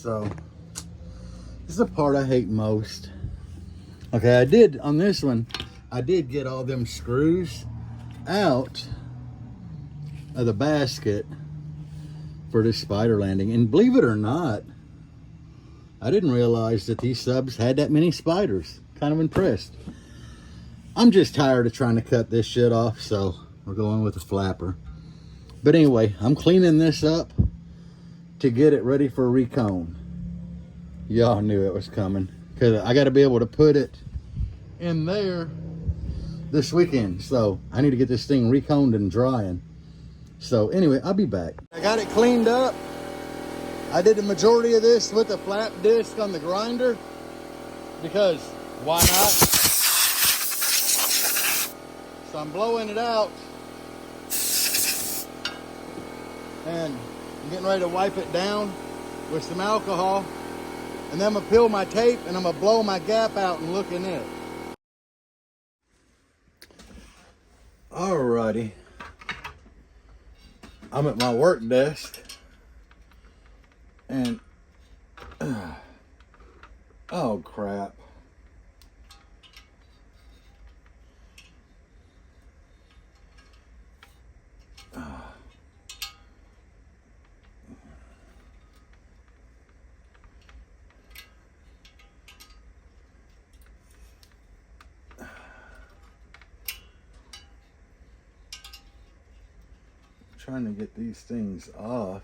So this is the part I hate most. Okay, I did on this one, I did get all them screws out of the basket for this spider landing. And believe it or not, I didn't realize that these subs had that many spiders. Kind of impressed. I'm just tired of trying to cut this shit off, so we're going with a flapper. But anyway, I'm cleaning this up to get it ready for recone. Y'all knew it was coming, because I got to be able to put it in there this weekend. So I need to get this thing reconed and drying. So anyway, I'll be back. I got it cleaned up. I did the majority of this with the flap disc on the grinder, because why not? So I'm blowing it out and I'm getting ready to wipe it down with some alcohol, and then I'm gonna peel my tape and I'm gonna blow my gap out and look in it. Alrighty, I'm at my work desk and oh crap. Trying to get these things off,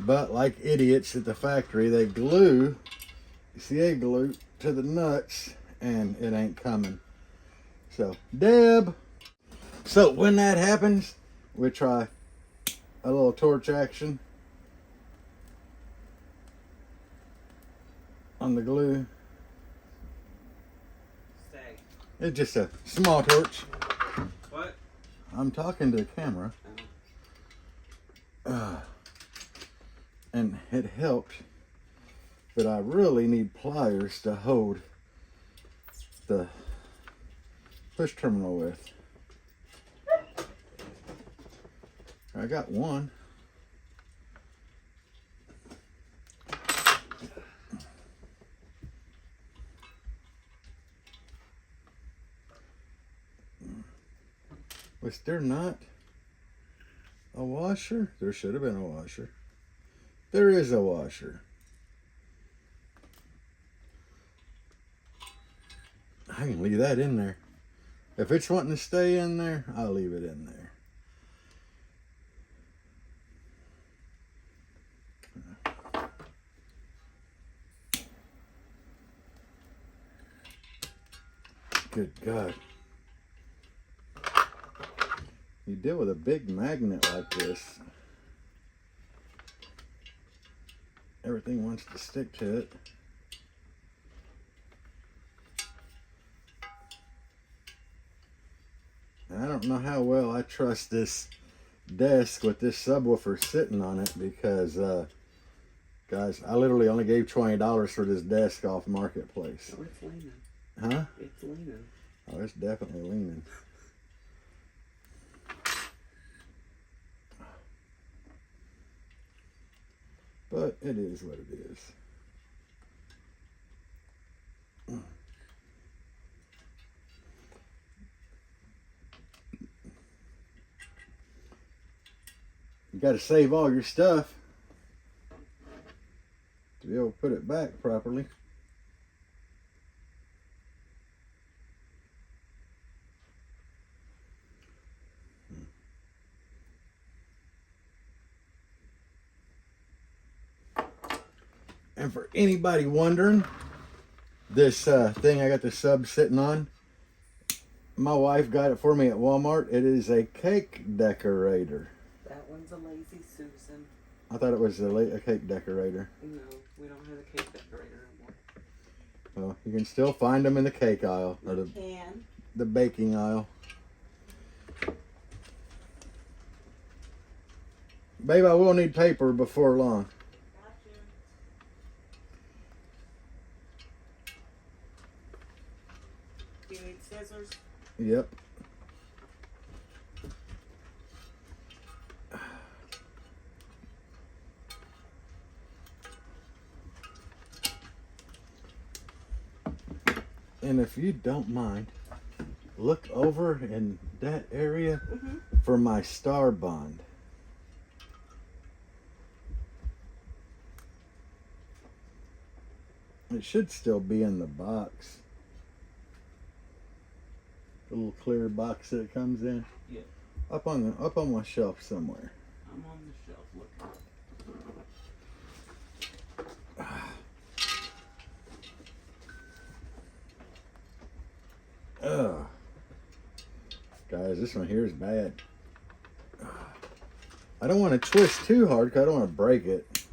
but like idiots at the factory, they glue CA glue to the nuts and it ain't coming. So Deb, so when that happens, we try a little torch action on the glue. Stay. It's just a small torch. What? I'm talking to the camera. And it helped, but I really need pliers to hold the push terminal with. I got one. Was there not a washer? There should have been a washer. There is a washer. I can leave that in there. If it's wanting to stay in there, I'll leave it in there. Good God. You deal with a big magnet like this, everything wants to stick to it. And I don't know how well I trust this desk with this subwoofer sitting on it, because guys, I literally only gave $20 for this desk off Marketplace. Oh, it's leaning. Huh? It's leaning. Oh, it's definitely leaning. But it is what it is. You got to save all your stuff to be able to put it back properly. And for anybody wondering, this thing I got the sub sitting on, my wife got it for me at Walmart. It is a cake decorator. That one's a Lazy Susan. I thought it was a cake decorator. No, we don't have a cake decorator anymore. Well, you can still find them in the cake aisle, or the baking aisle. Babe, I will need paper before long. Do you need scissors? Yep. And if you don't mind, look over in that area for my star bond. It should still be in the box. The little clear box that it comes in. Yeah. Up on my shelf somewhere. I'm on the shelf looking. Ugh. Guys, this one here is bad. I don't want to twist too hard because I don't want to break it.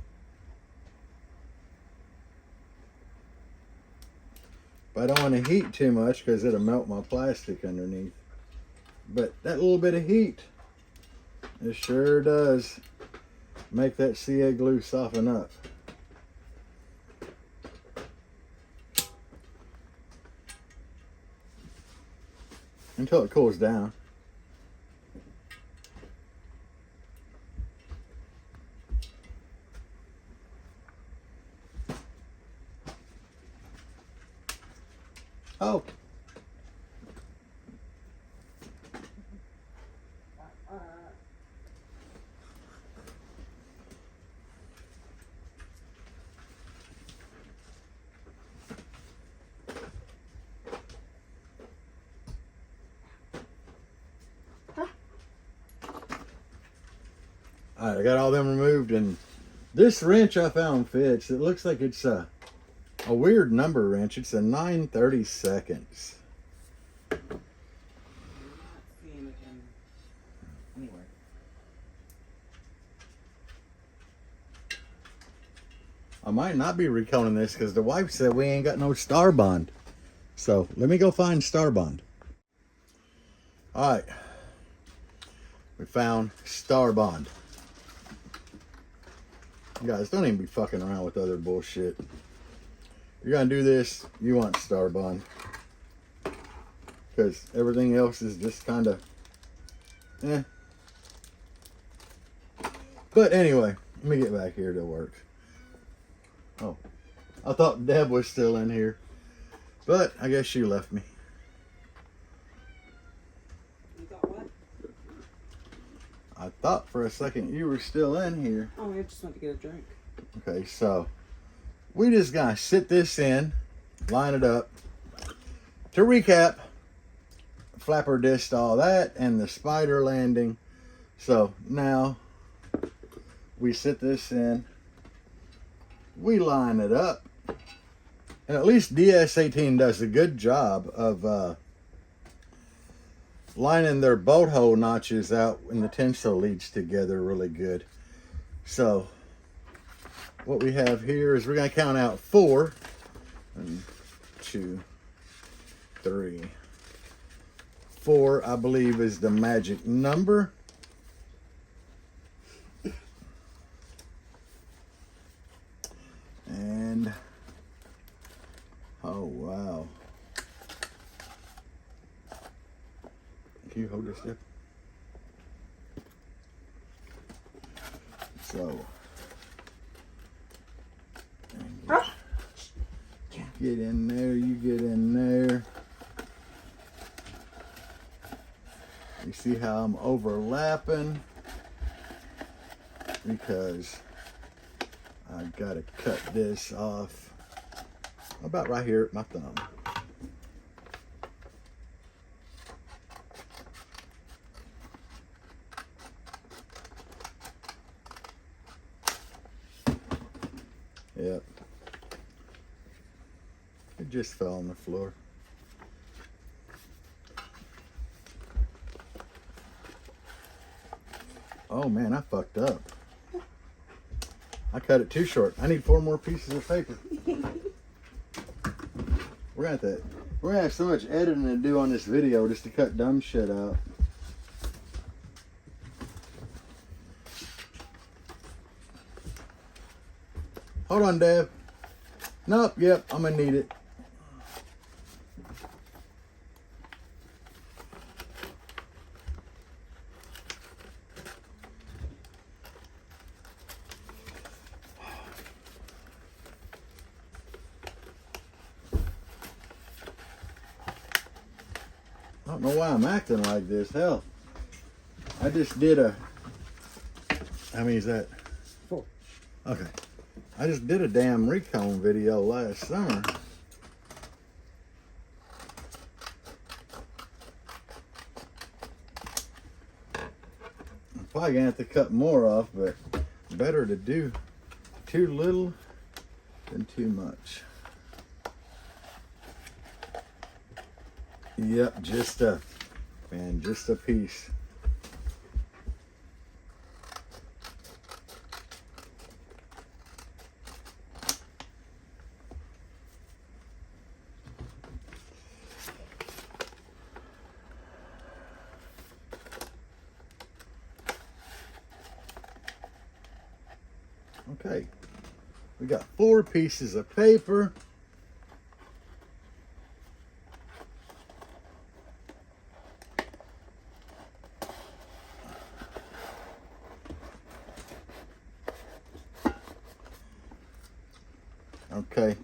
But I don't want to heat too much because it'll melt my plastic underneath. But that little bit of heat, it sure does make that CA glue soften up. Until it cools down. Oh. Alright, I got all them removed, and this wrench I found fits. It looks like it's a weird number wrench. It's a 9/32. I'm not seeing it anywhere. I might not be reconing this because the wife said we ain't got no star bond. So let me go find star bond. Alright. We found star bond. You guys, don't even be fucking around with other bullshit. You're gonna do this, you want star bond. Because everything else is just kind of eh. But anyway, let me get back here to work. Oh, I thought Deb was still in here. But I guess she left me. You got what? I thought for a second you were still in here. Oh, I just went to get a drink. Okay, so we just gotta sit this in, line it up. To recap, flapper disc, all that, and the spider landing. So now we sit this in, we line it up, and at least DS18 does a good job of lining their bolt hole notches out when the tinsel leads together really good. So what we have here is we're going to count out 4. 1, 2, 3, 4, I believe, is the magic number. And oh wow. Can you hold this up? So get in there, you get in there. You see how I'm overlapping? Because I've got to cut this off about right here at my thumb. Yep. It just fell on the floor. Oh man, I fucked up. I cut it too short. I need 4 more pieces of paper. We're gonna have so much editing to do on this video just to cut dumb shit out. Hold on, Deb. Nope, yep, I'm gonna need it. don't know why I'm acting like this. Hell, I just did a, how many is that? 4. Okay. I just did a damn Recone video last summer. I'm probably gonna have to cut more off, but better to do too little than too much. Yep, just a piece. Okay, we got 4 pieces of paper. Okay,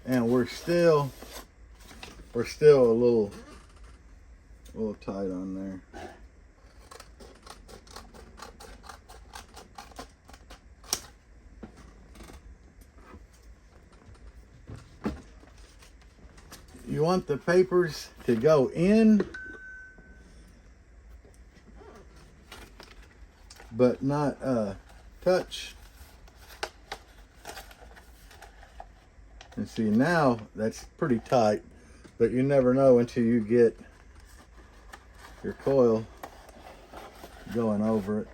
and we're still a little tight on there. You want the papers to go in, but not touch. And see, now that's pretty tight, but you never know until you get your coil going over it.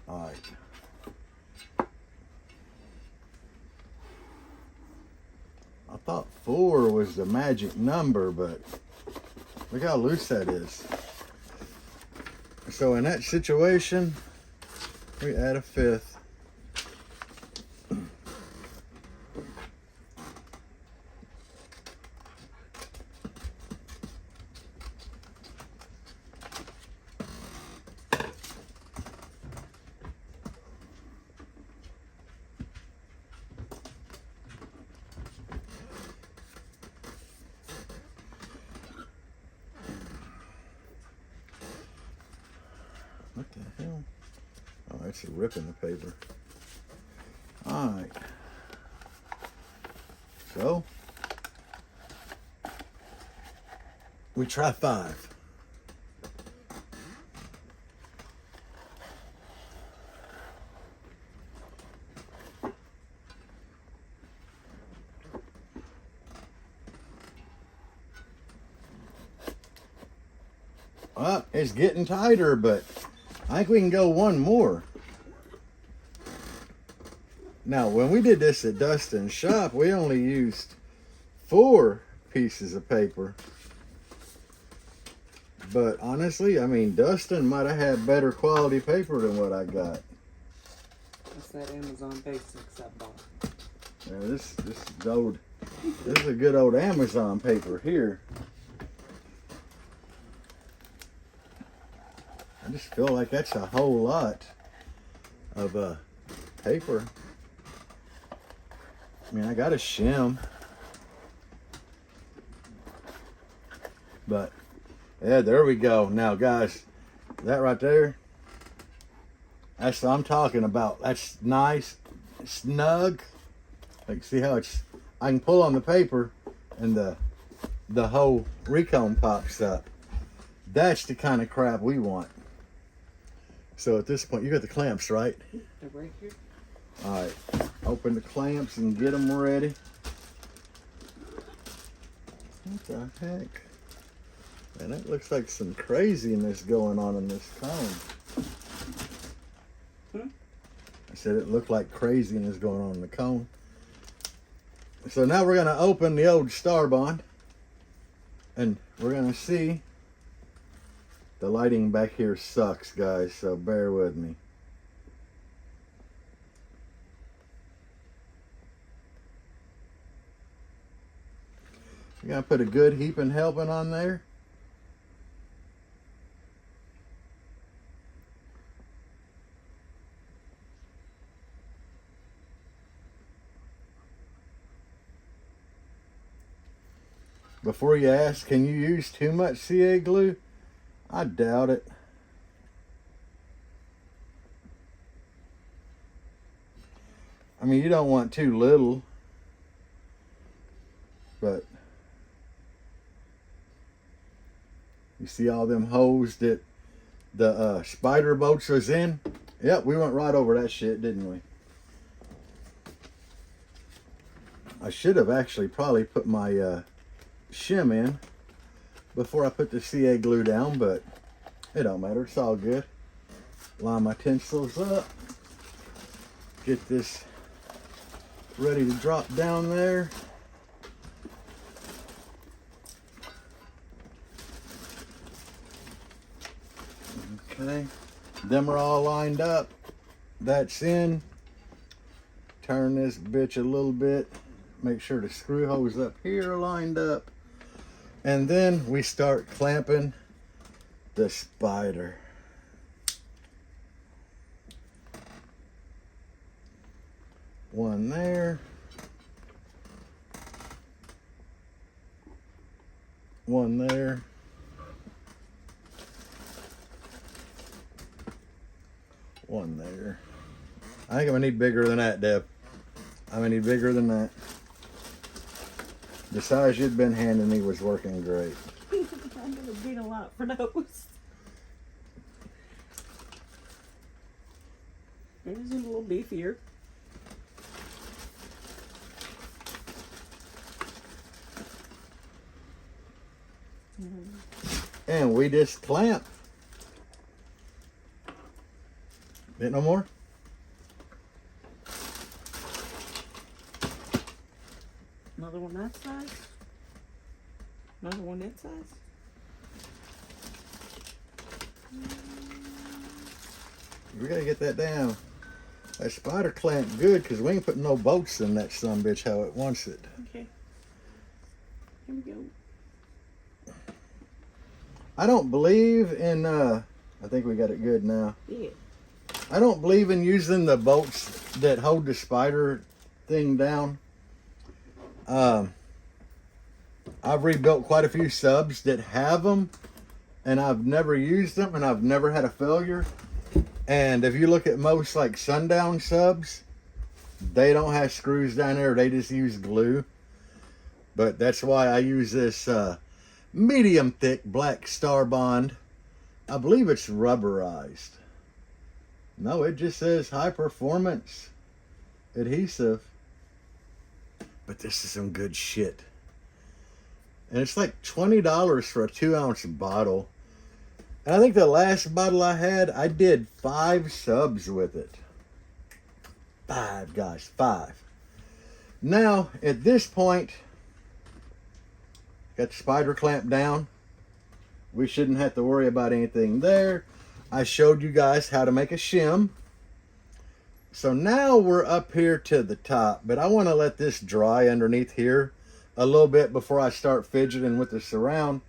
All right. I thought 4 was the magic number, but look how loose that is. So in that situation, we add a 5th. What the hell? Oh, that's ripping the paper. All right. So, we try 5. Well, it's getting tighter, but I think we can go 1 more. Now, when we did this at Dustin's shop, we only used 4 pieces of paper. But honestly, I mean, Dustin might have had better quality paper than what I got. That's that Amazon Basics I bought. Yeah, this is a good old Amazon paper here. I just feel like that's a whole lot of paper. I mean, I got a Shim, but yeah, there we go. Now, guys, that right there, that's what I'm talking about. That's nice, snug. Like, see how it's, I can pull on the paper and the whole Recone pops up. That's the kind of crap we want. So at this point, you got the clamps, right? They're right here. All right, open the clamps and get them ready. What the heck? Man, that looks like some craziness going on in this cone. I said it looked like craziness going on in the cone. So now we're gonna open the old star bond and we're gonna see. The lighting back here sucks, guys, so bear with me. You're gonna put a good heaping helping on there. before you ask, can you use too much CA glue? I doubt it. I mean, you don't want too little, but you see all them holes that the spider boats was in? Yep, we went right over that shit, didn't we? I should have actually probably put my shim in before I put the CA glue down, but it don't matter. It's all good. Line my tinsels up. Get this ready to drop down there. Okay, them are all lined up. That's in. Turn this bitch a little bit. Make sure the screw holes up here are lined up. And then we start clamping the spider. One there. One there. One there. I think I'm gonna need bigger than that, Deb. I'm gonna need bigger than that. The size you'd been handing me was working great. I'm gonna beat a lot for those. Yours is a little beefier. And we just clamp. Bit no more? Another one that size. Another one that size. We gotta get that down. That spider clamp good because we ain't putting no bolts in that son bitch how it wants it. Okay. Here we go. I don't believe in I think we got it good now. Yeah. I don't believe in using the bolts that hold the spider thing down. I've rebuilt quite a few subs that have them, and I've never used them, and I've never had a failure. And if you look at most like Sundown subs, they don't have screws down there. They just use glue. But that's why I use this medium thick black Star Bond. I believe it's rubberized. No, it just says high performance adhesive. But this is some good shit. And it's like $20 for a 2-ounce bottle. And I think the last bottle I had, I did 5 subs with it. 5, guys, 5. Now, at this point, got the spider clamp down. We shouldn't have to worry about anything there. I showed you guys how to make a shim. So now we're up here to the top, but I want to let this dry underneath here a little bit before I start fidgeting with the surround.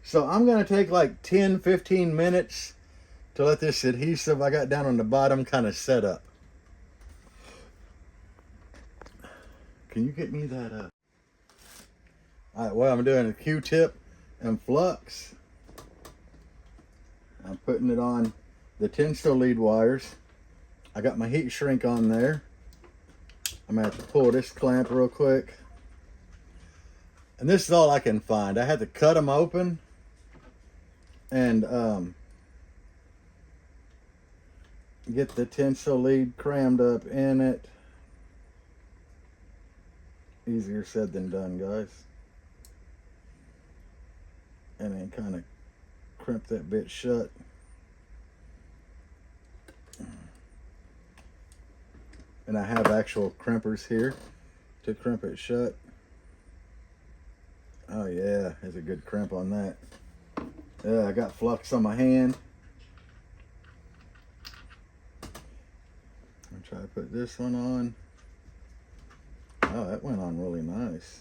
So I'm going to take like 10-15 minutes to let this adhesive I got down on the bottom kind of set up. Can you get me that up? All right, well, I'm doing a Q-tip and flux. I'm putting it on the tinsel lead wires. I got my heat shrink on there. I'm gonna have to pull this clamp real quick. And this is all I can find. I had to cut them open and get the tinsel lead crammed up in it. Easier said than done, guys. And then kind of crimp that bit shut. And I have actual crimpers here to crimp it shut. Oh yeah, there's a good crimp on that. Yeah, I got flux on my hand. I'm try to put this one on. Oh, that went on really nice.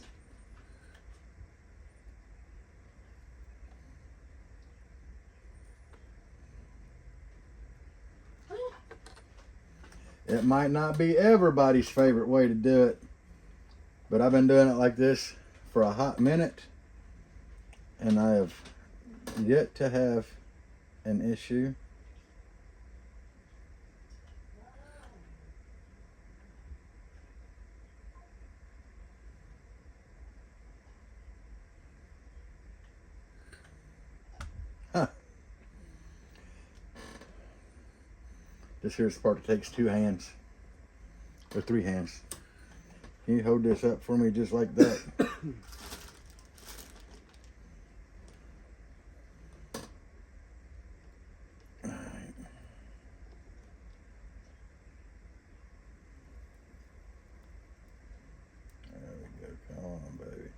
It might not be everybody's favorite way to do it, but I've been doing it like this for a hot minute, And I have yet to have an issue. Huh. This here's the part that takes 2 hands. Or 3 hands. Can you hold this up for me just like that? Alright. There we go. Come on, baby.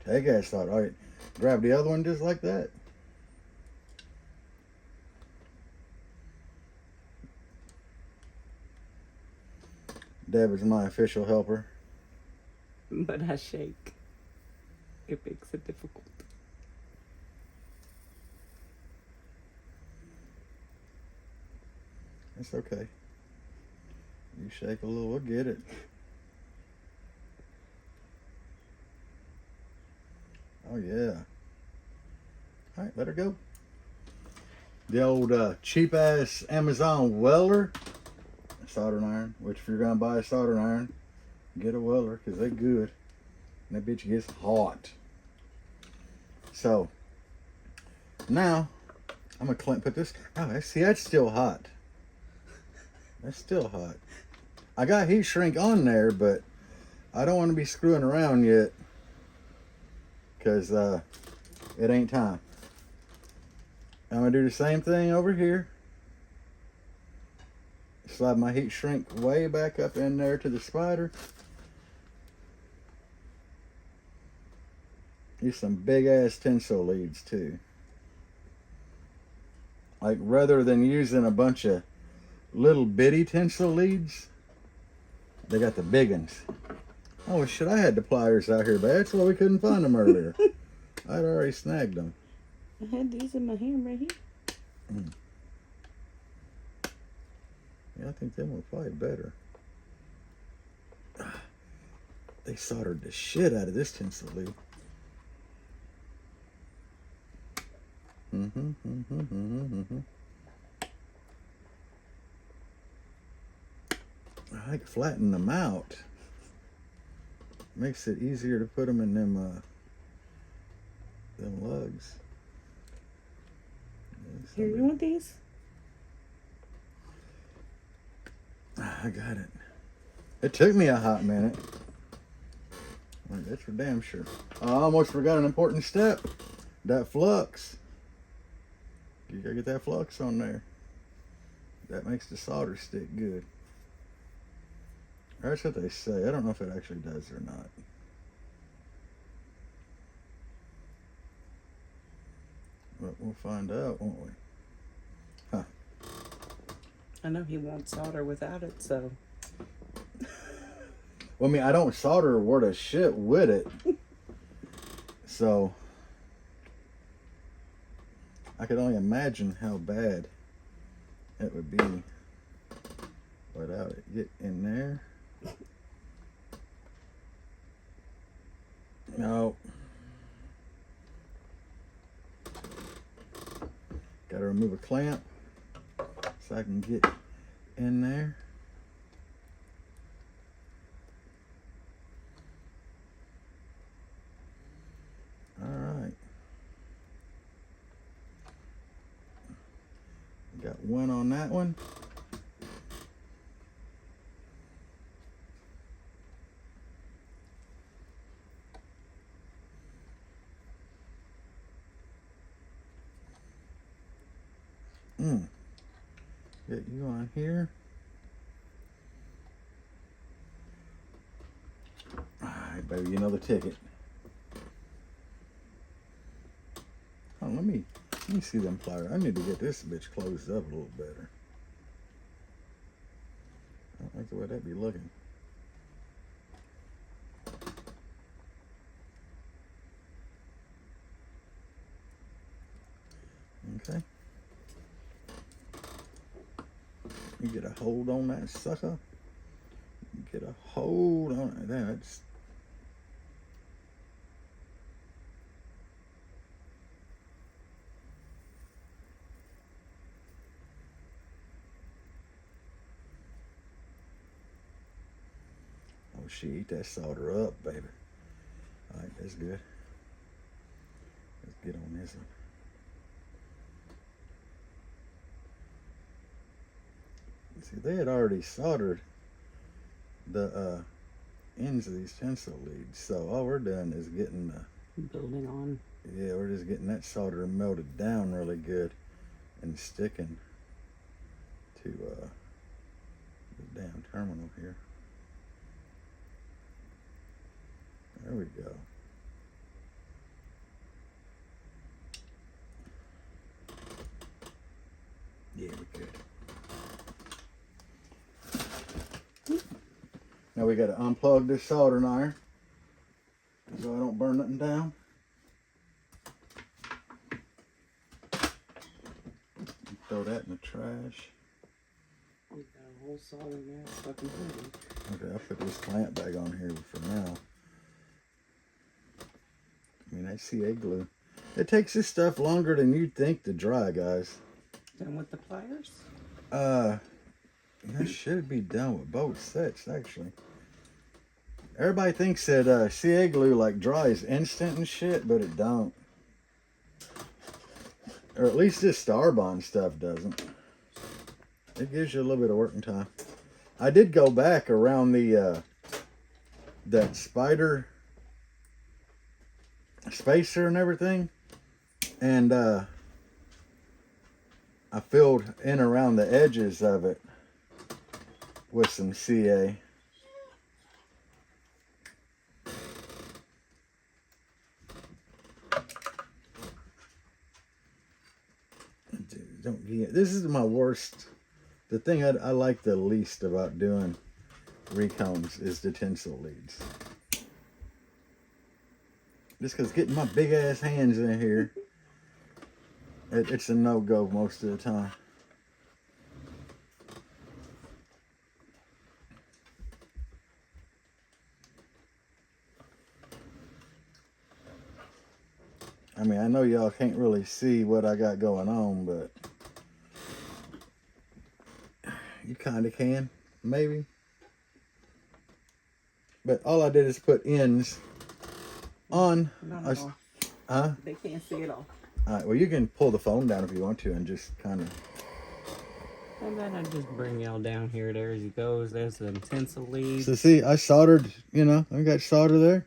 Take that slot. Alright. Grab the other one just like that. Deb is my official helper. But I shake. It makes it difficult. It's okay. You shake a little, we'll get it. Oh yeah. Alright, let her go. The old cheap ass Amazon welder soldering iron, which if you're gonna buy a soldering iron, get a welder because they're good. And that bitch gets hot. So now I'm gonna put this. Oh, see, that's still hot. That's still hot. I got heat shrink on there, but I don't want to be screwing around yet because it ain't time. I'm gonna do the same thing over here. Slide my heat shrink way back up in there to the spider. Use some big ass tinsel leads too. Like rather than using a bunch of little bitty tinsel leads, they got the big ones. Oh shit, I had the pliers out here, but that's why we couldn't find them earlier. I'd already snagged them. I had these in my hand right here. Mm. Yeah, I think them were probably better. They soldered the shit out of this tinsel lead. I like flatten them out. Makes it easier to put them in them lugs. Here, you want these? I got it. It took me a hot minute. That's for damn sure. I almost forgot an important step. That flux. You gotta get that flux on there. That makes the solder stick good. Or that's what they say. I don't know if it actually does or not. But we'll find out, won't we? Huh. I know he won't solder without it, so. Well, I mean, I don't solder worth a shit with it. So, I could only imagine how bad it would be without it. Get in there. No. Gotta remove a clamp so I can get in there. All right. Got one on that one. Get you on here. All right, baby, you know the ticket. Oh, let me see them pliers. I need to get this bitch closed up a little better. I don't like the way that be looking. Okay. You get a hold on that sucker. get a hold on it. That's oh shit, eat that solder up, baby. Alright, that's good. Let's get on this one. See, they had already soldered the ends of these tinsel leads, so all we're doing is getting the building on. Yeah, we're just getting that solder melted down really good and sticking to the damn terminal here. There we go. Yeah, we're good. Now we got to unplug this soldering iron so I don't burn nothing down. Throw that in the trash. We got a whole solder there stuck in here. Okay, I'll put this clamp back on here for now. I mean, that CA glue. It takes this stuff longer than you'd think to dry, guys. Done with the pliers? That should be done with both sets, actually. Everybody thinks that CA glue like dries instant and shit, but it don't. Or at least this Starbond stuff doesn't. It gives you a little bit of working time. I did go back around the that spider spacer and everything, and I filled in around the edges of it with some CA. This is my worst. The thing I like the least about doing Recones is the tinsel leads. Just because getting my big ass hands in here, it's a no-go most of the time. I mean, I know y'all can't really see what I got going on, but you kind of can, maybe. But all I did is put ends on. Not at all. Huh? They can't see it all. Alright, well, you can pull the phone down if you want to and just kind of. And then I just bring y'all down here. There he goes. There's the tinsel lead. So see, I soldered, you know, I got solder there.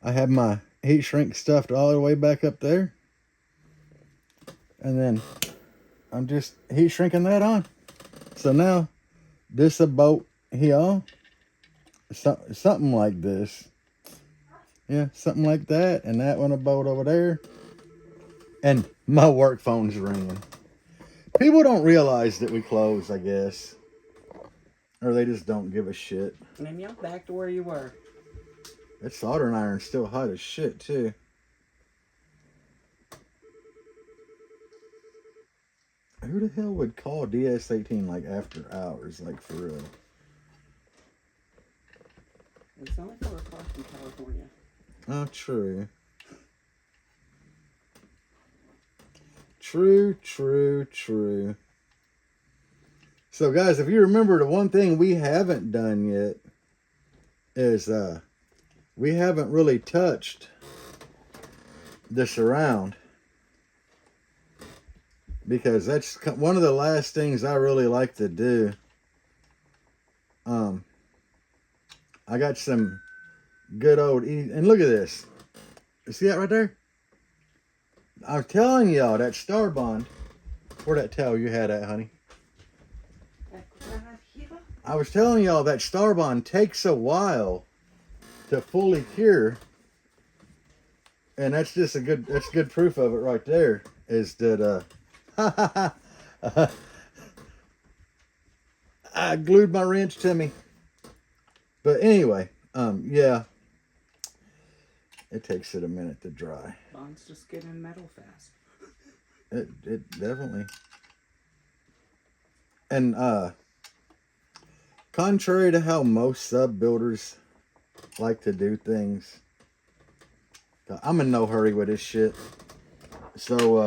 I have my heat shrink stuffed all the way back up there. And then I'm just heat shrinking that on. So now this about here, something like this. Yeah, something like that. And that one about over there. And my work phone's ringing. People don't realize that we close, I guess. Or they just don't give a shit. And y'all back to where you were. That soldering iron's still hot as shit, too. Who the hell would call DS18 like after hours, like for real? It's only 4 o'clock in California. Oh, true. True, true, true. So, guys, if you remember, the one thing we haven't done yet is we haven't really touched the surround. Because that's one of the last things I really like to do. I got some good old... And look at this. You see that right there? I'm telling y'all, that Starbond... Where that towel you had at, honey? I was telling y'all that Starbond takes a while to fully cure. And that's just that's good proof of it right there. Is that... I glued my wrench to me. But anyway, yeah. It takes it a minute to dry. Bond's just getting metal fast. It definitely. And contrary to how most sub builders like to do things, I'm in no hurry with this shit. So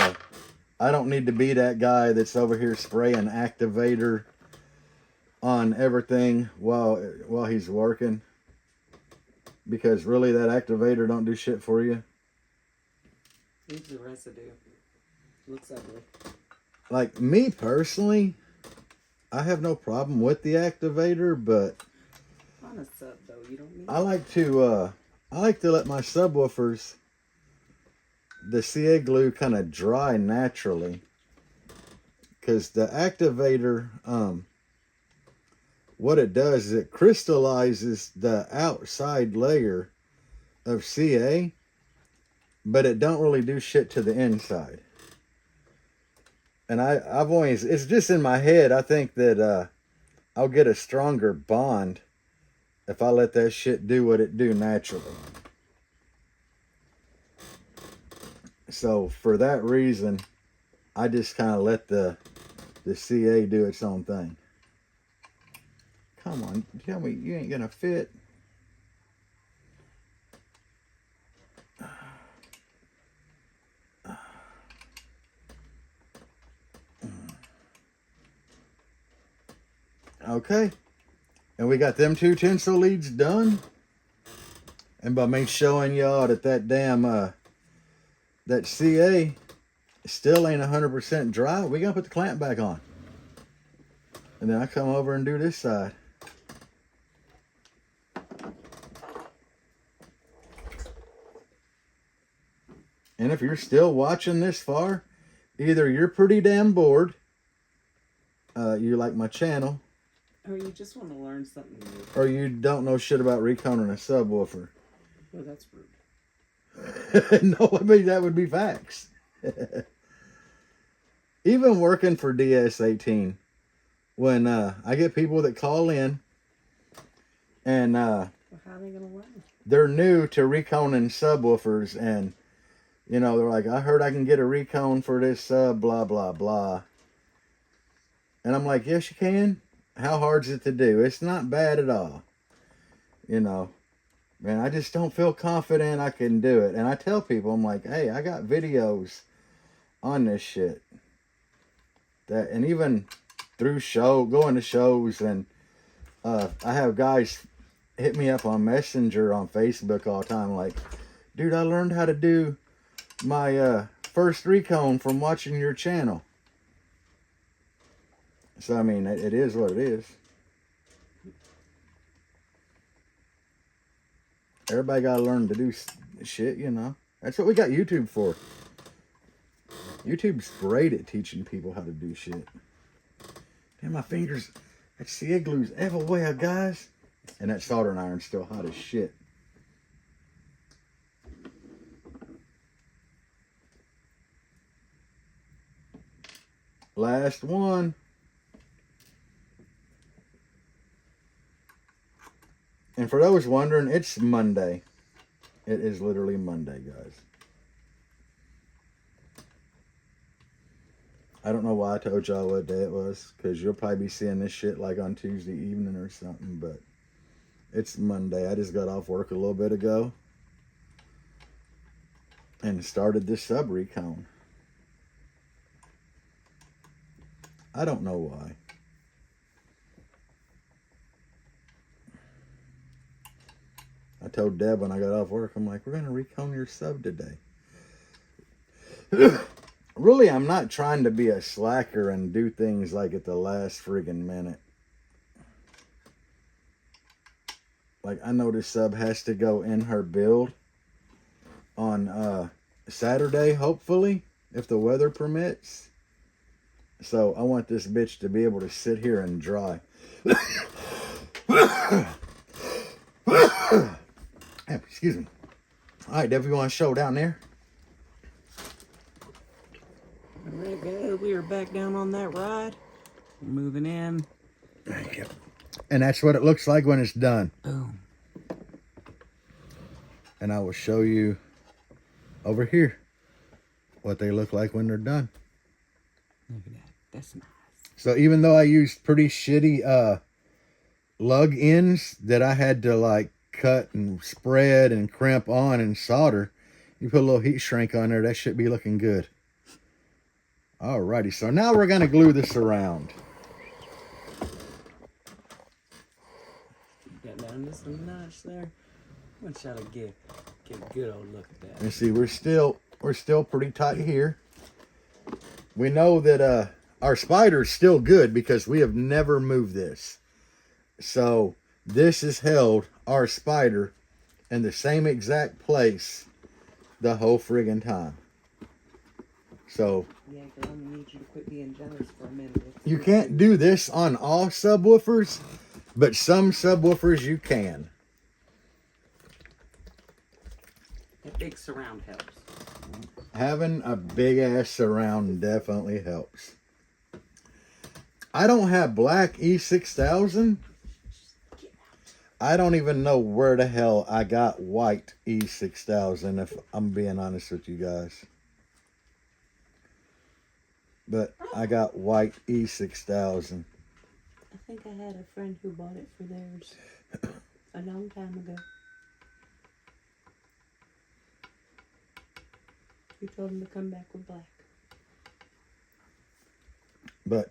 I don't need to be that guy that's over here spraying activator on everything while he's working, because really that activator don't do shit for you. Leaves the residue. Looks ugly. Like me personally, I have no problem with the activator, but On a sub though, you don't need I like to let my subwoofers, the CA glue, kind of dry naturally, because the activator, what it does is it crystallizes the outside layer of CA, but it don't really do shit to the inside. And I've always, it's just in my head, I think that I'll get a stronger bond if I let that shit do what it do naturally. So for that reason, I just kind of let the CA do its own thing. Come on, tell me you ain't gonna fit. Okay, and we got them 2 tinsel leads done. And by me showing y'all that damn that CA still ain't 100% dry, we gotta put the clamp back on. And then I come over and do this side. And if you're still watching this far, either you're pretty damn bored, you like my channel, or you just want to learn something new. or you don't know shit about reconing a subwoofer. Well, that's rude. No, I mean, that would be facts. Even working for DS18, when I get people that call in and Well, how are they going to learn? they're new to reconing subwoofers, and you know, they're like, I heard I can get a recone for this sub, blah, blah, blah. And I'm like, yes, you can. How hard is it to do? It's not bad at all. You know, man, I just don't feel confident I can do it. And I tell people, I'm like, hey, I got videos on this shit. That, and even through going to shows, and I have guys hit me up on Messenger on Facebook all the time, like, dude, I learned how to do my first recone from watching your channel. So I mean, it is what it is. Everybody gotta learn to do shit, you know. That's what we got YouTube for. YouTube's great at teaching people how to do shit. Damn, my fingers, that CA glue's everywhere, guys. And that soldering iron's still hot as shit. Last one. And for those wondering, it's Monday. It is literally Monday, guys. I don't know why I told y'all what day it was, because you'll probably be seeing this shit like on Tuesday evening or something, but it's Monday. I just got off work a little bit ago and started this sub recone. I don't know why. I told Deb when I got off work, I'm like, we're going to recone your sub today. Really, I'm not trying to be a slacker and do things like at the last friggin' minute. Like, I know this sub has to go in her build on Saturday, hopefully, if the weather permits. So I want this bitch to be able to sit here and dry. Excuse me. All right, Deb, you want to show down there? All right, guys, we are back down on that ride. We're moving in. Thank you. And that's what it looks like when it's done. Boom. And I will show you over here what they look like when they're done. Look at that. That's nice. So even though I used pretty shitty lug ends that I had to like cut and spread and crimp on and solder. You put a little heat shrink on there, that should be looking good. Alrighty, so now we're gonna glue this around. Got down to some notch there. I'm gonna try to get a good old look at that. And see, we're still pretty tight here. We know that our spider is still good because we have never moved this. So this has held our spider in the same exact place the whole friggin' time. So yeah, girl, I'm gonna need you to quit being jealous for a minute. You can't do this on all subwoofers, but some subwoofers you can. That big surround helps. Having a big ass surround definitely helps. I don't have black E6000. I don't even know where the hell I got white E6000, if I'm being honest with you guys. But I got white E6000. I think I had a friend who bought it for theirs a long time ago. You told him to come back with black. But,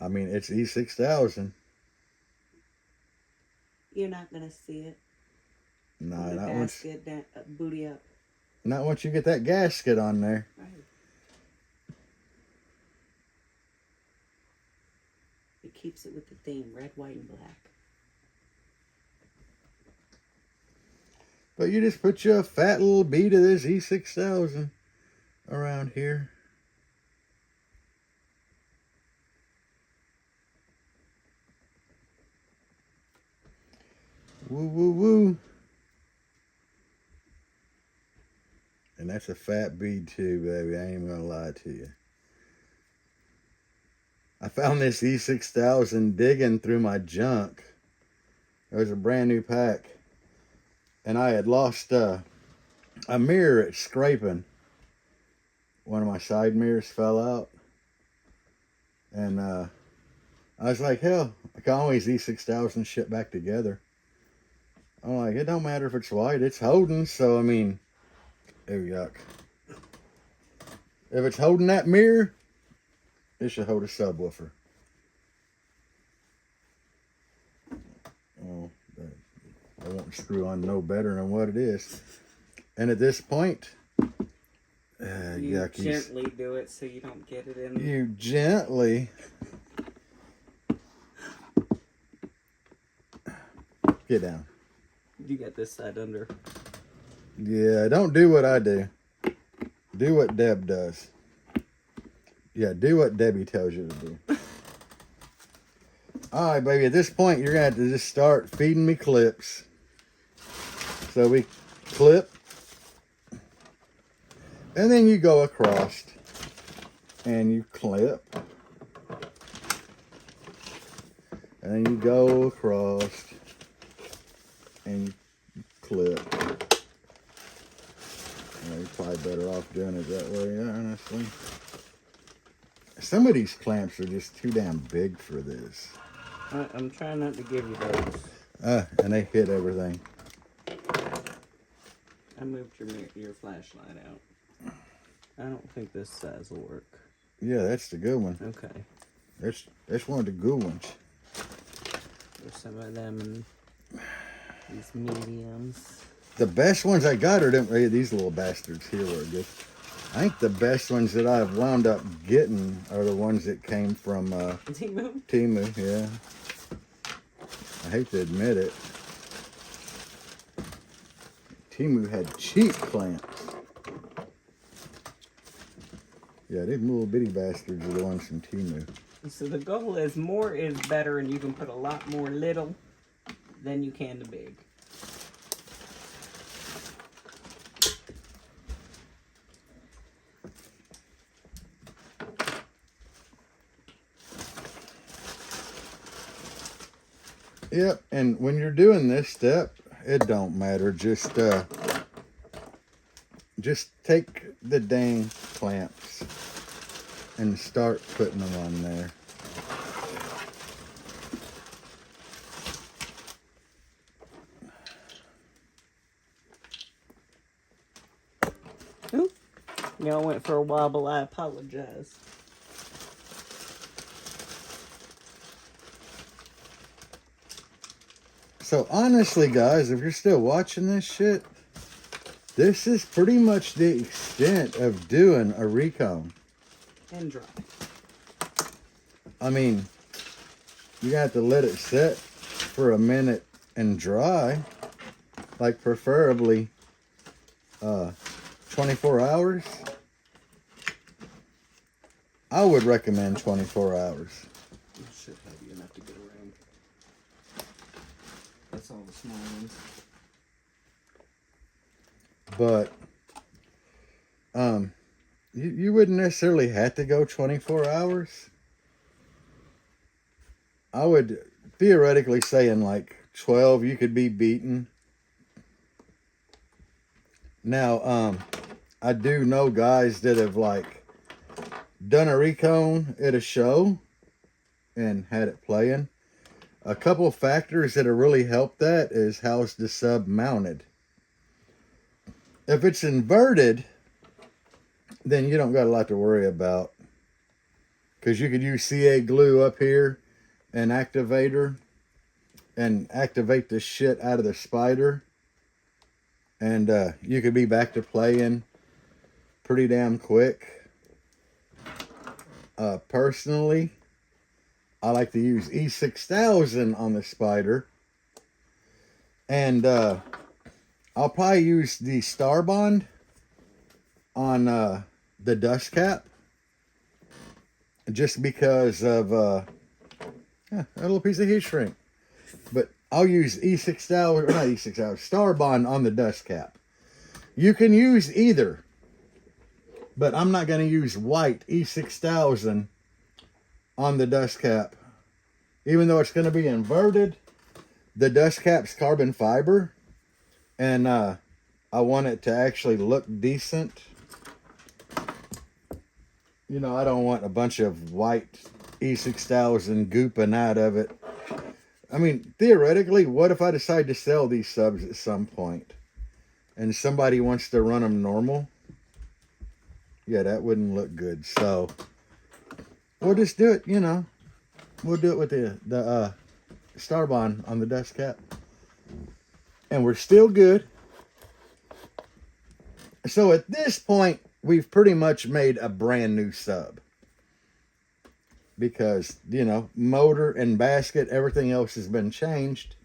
I mean, it's E6000. You're not going to see it. No, not once. Down, booty up. Not once you get that gasket on there. Right. It keeps it with the theme, red, white, and black. But you just put your fat little bead of this E6000 around here. Woo, woo, woo. And that's a fat bead too, baby. I ain't even gonna lie to you. I found this E6000 digging through my junk. It was a brand new pack. And I had lost a mirror at scraping. One of my side mirrors fell out. And I was like, hell, I can always E6000 shit back together. I'm like, it don't matter if it's white, it's holding. So, I mean, oh, yuck. If it's holding that mirror, it should hold a subwoofer. Oh, I won't screw on no better than what it is. And at this point, you gently do it so you don't get it in. You gently. Get down. You got this side under. Yeah, don't do what I do. Do what Deb does. Yeah, do what Debbie tells you to do. Alright, baby, at this point, you're going to have to just start feeding me clips. So we clip. And then you go across. And you clip. And then you go across. And you clip. You're probably better off doing it that way, honestly. Some of these clamps are just too damn big for this. I'm trying not to give you those. And they hit everything. I moved your flashlight out. I don't think this size will work. Yeah, that's the good one. Okay. That's one of the good ones. There's some of them in these mediums. The best ones I got are these little bastards here were good. I think the best ones that I've wound up getting are the ones that came from Temu? Temu, yeah. I hate to admit it. Temu had cheap clamps. Yeah, these little bitty bastards are the ones from Temu. So the goal is more is better, and you can put a lot more little than you can the big. Yep, and when you're doing this step, it don't matter. Just take the dang clamps and start putting them on there. Oop. Y'all went for a wobble. I apologize. So honestly, guys, if you're still watching this shit, this is pretty much the extent of doing a recone. And dry. I mean, you have to let it sit for a minute and dry, like preferably 24 hours. I would recommend 24 hours. It should have you enough to get around. That's all the small ones. But you wouldn't necessarily have to go 24 hours. I would theoretically say in like 12 you could be beaten. Now, I do know guys that have like done a recone at a show and had it playing. A couple factors that have really helped that is how's the sub mounted. If it's inverted, then you don't got a lot to worry about, because you could use CA glue up here and activator and activate the shit out of the spider, and you could be back to playing pretty damn quick. Personally, I like to use E6000 on the spider, and I'll probably use the Star Bond on the dust cap, just because of a little piece of heat shrink. But I'll use E6000, or not E6000, Star Bond on the dust cap. You can use either, but I'm not going to use white E6000 on the dust cap. Even though it's going to be inverted, the dust cap's carbon fiber, and I want it to actually look decent. You know, I don't want a bunch of white E6000 gooping out of it. I mean, theoretically, what if I decide to sell these subs at some point and somebody wants to run them normal? Yeah, that wouldn't look good. So we'll just do it, you know. We'll do it with the Star Bond on the dust cap. And we're still good. So at this point, we've pretty much made a brand new sub. Because, you know, motor and basket, everything else has been changed.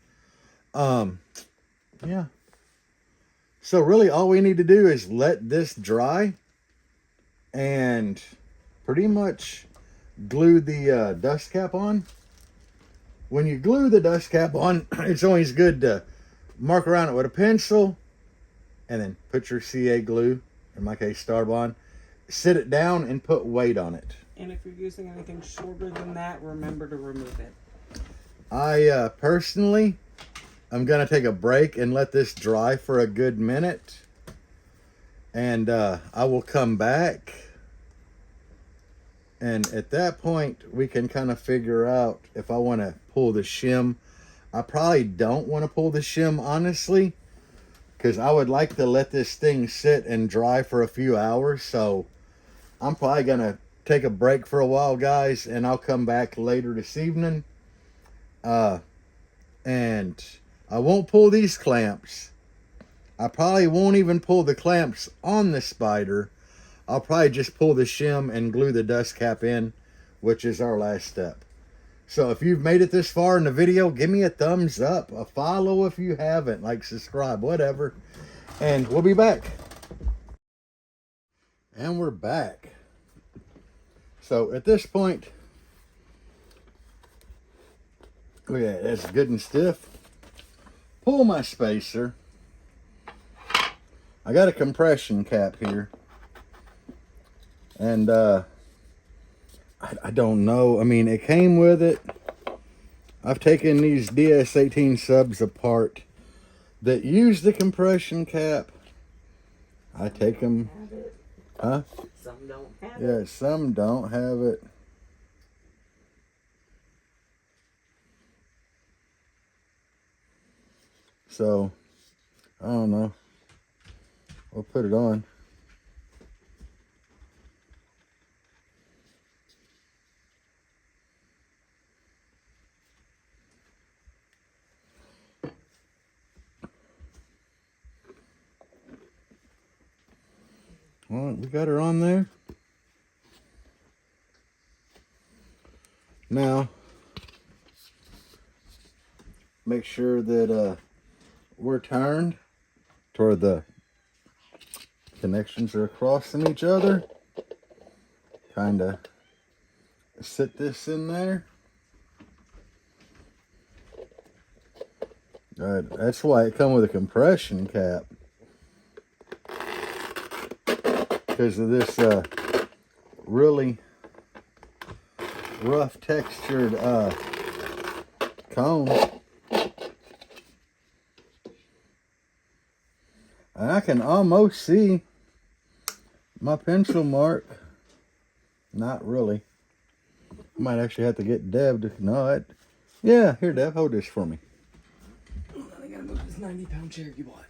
Yeah. So really all we need to do is let this dry and pretty much glue the dust cap on. When you glue the dust cap on, it's always good to mark around it with a pencil and then put your CA glue, in my case Star Bond, sit it down and put weight on it. And if you're using anything shorter than that, remember to remove it. I personally, I'm going to take a break and let this dry for a good minute. And I will come back. And at that point, we can kind of figure out if I want to pull the shim. I probably don't want to pull the shim, honestly, because I would like to let this thing sit and dry for a few hours. So I'm probably going to take a break for a while, guys, and I'll come back later this evening. And I won't pull these clamps. I probably won't even pull the clamps on the spider. I'll probably just pull the shim and glue the dust cap in, which is our last step. So if you've made it this far in the video, give me a thumbs up, a follow if you haven't, like, subscribe, whatever. And we'll be back. And we're back. So at this point, look at that, that's good and stiff. Pull my spacer. I got a compression cap here. And I don't know. I mean, it came with it. I've taken these DS18 subs apart that use the compression cap. I take them. Huh? Some don't have it. Yeah, some don't have it. So, I don't know. We'll put it on. All right, we got her on there. Now, make sure that we're turned toward the connections are crossing each other. Kind of sit this in there. That's why it comes with a compression cap. Because of this really rough textured cone. And I can almost see my pencil mark. Not really. I might actually have to get Deb to know it. Yeah, here, Deb, hold this for me. I gotta move this 90-pound chair you bought.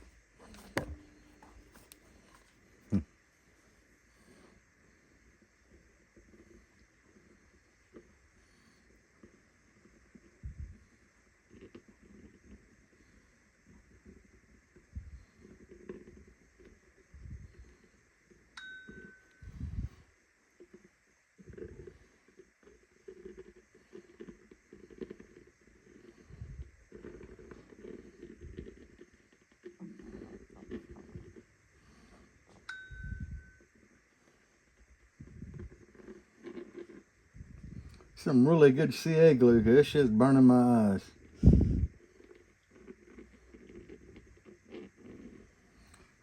Some really good CA glue. This shit's burning my eyes.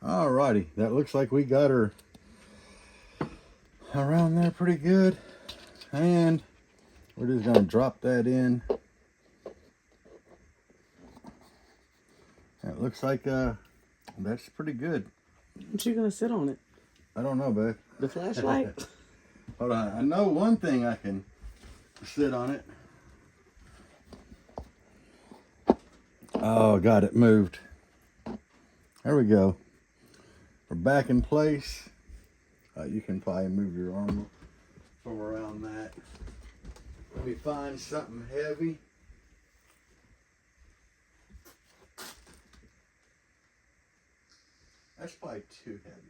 Alrighty, that looks like we got her around there pretty good. And we're just gonna drop that in. It looks like that's pretty good. Aren't you gonna sit on it? I don't know, babe. The flashlight? Hold on, I know one thing I can sit on it. Oh, got it moved. There we go. We're back in place. You can probably move your arm from around that. Let me find something heavy. That's probably too heavy.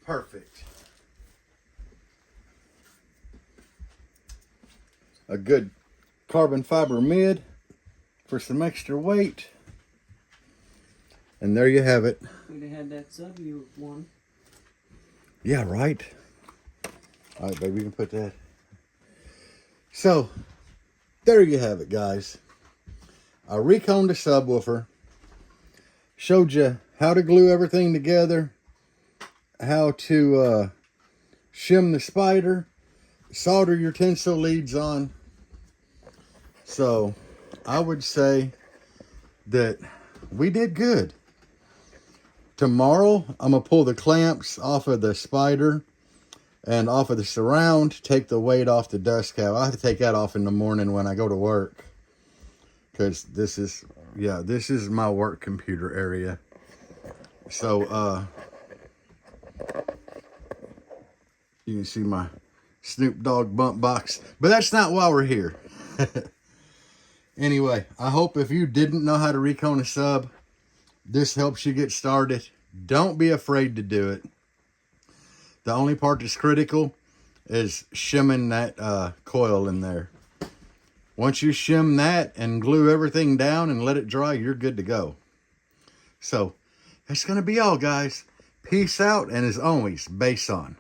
Perfect. A good carbon fiber mid for some extra weight. And there you have it. We'd have had that Subwoofer one. Yeah, right. All right, baby, you can put that. So, there you have it, guys. I reconed the subwoofer. Showed you how to glue everything together. How to shim the spider, solder your tinsel leads on. So I would say that we did good. Tomorrow I'm gonna pull the clamps off of the spider and off of the surround, take the weight off the dust cap. I have to take that off in the morning when I go to work, because this is my work computer area. So you can see my Snoop Dogg bump box. But that's not why we're here. Anyway, I hope if you didn't know how to recone a sub, this helps you get started. Don't be afraid to do it. The only part that's critical is shimming that coil in there. Once you shim that and glue everything down and let it dry, you're good to go. So, that's going to be all, guys. Peace out, and as always, bass on.